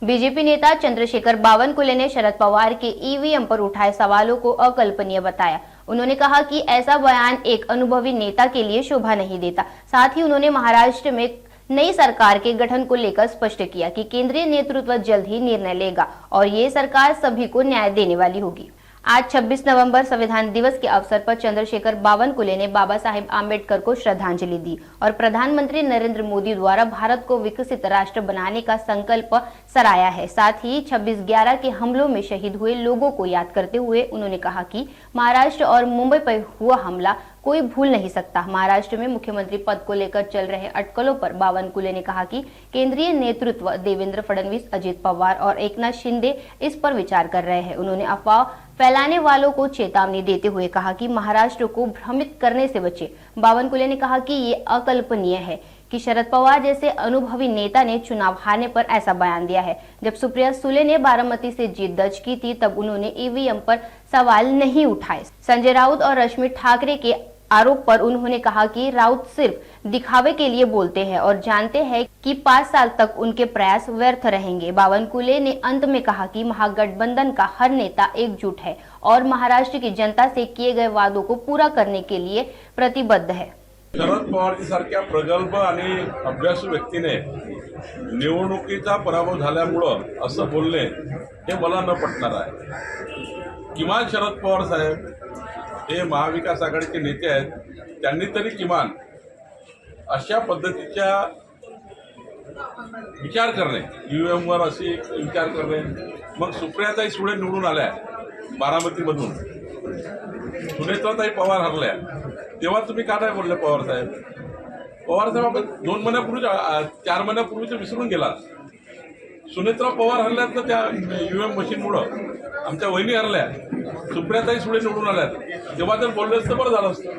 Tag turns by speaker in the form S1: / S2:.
S1: BJP नेता चंद्रशेखर बावनकुले ने शरद पवार के ईवीएम पर उठाए सवालों को अकल्पनीय बताया। उन्होंने कहा कि ऐसा बयान एक अनुभवी नेता के लिए शोभा नहीं देता। साथ ही उन्होंने महाराष्ट्र में नई सरकार के गठन को लेकर स्पष्ट किया कि केंद्रीय नेतृत्व जल्द ही निर्णय लेगा और ये सरकार सभी को न्याय देने वाली होगी। आज 26 नवंबर संविधान दिवस के अवसर पर चंद्रशेखर बावनकुले ने बाबा साहेब आम्बेडकर को श्रद्धांजलि दी और प्रधानमंत्री नरेंद्र मोदी द्वारा भारत को विकसित राष्ट्र बनाने का संकल्प सराहा है। साथ ही 26/11 के हमलों में शहीद हुए लोगों को याद करते हुए उन्होंने कहा कि महाराष्ट्र और मुंबई पर हुआ हमला कोई भूल नहीं सकता। महाराष्ट्र में मुख्यमंत्री पद को लेकर चल रहे अटकलों पर बावनकुले ने कहा कि केंद्रीय नेतृत्व देवेंद्र फडणवीस, अजित पवार और एकनाथ शिंदे इस पर विचार कर रहे हैं। उन्होंने अफवाह फैलाने वालों को चेतावनी देते हुए कहा कि महाराष्ट्र को भ्रमित करने से बचे। बावनकुले ने कहा कि ये अकल्पनीय है कि शरद पवार जैसे अनुभवी नेता ने चुनाव हारने पर ऐसा बयान दिया है। जब सुप्रिया सुले ने बारामती से जीत दर्ज की थी तब उन्होंने ईवीएम पर सवाल नहीं उठाए। संजय राउत और रश्मि ठाकरे के आरोप पर उन्होंने कहा कि राउत सिर्फ दिखावे के लिए बोलते हैं और जानते हैं कि 5 साल तक उनके प्रयास व्यर्थ रहेंगे। बावनकुले ने अंत में कहा कि महागठबंधन का हर नेता एकजुट है और महाराष्ट्र की जनता से किए गए वादों को पूरा करने के लिए प्रतिबद्ध है।
S2: शरद पवार सारख्या प्रगल्भ आणि अभ्यासू व्यक्तीने निवडणुकीचा पराभव झाल्यामुळं असं बोलणे हे मला न पटणार आहे। किमान शरद पवार साहेब हे महाविकास आघाडीचे नेते आहेत, त्यांनी तरी किमान अशा पद्धतीच्या विचार करणे, ईव्हीएमवर असे विचार करणे। मग सुप्रियाताई सुळे निवडून आल्या बारामतीमधून, सुनेत्राताई पवार हरल्या, तेव्हा तुम्ही का नाही बोलले पवार साहेब? पवार साहेब आपण 2 महिन्यापूर्वी 4 महिन्यापूर्वीच विसरून गेलात। सुनेत्रा पवार हरल्यात तर त्या ईव्हीएम मशीनमुळं आमच्या वहिनी हरल्या, सुप्रियाताई सुळे निवडून आल्यात, तेव्हा जर बोलले असतं बरं झालं असतं।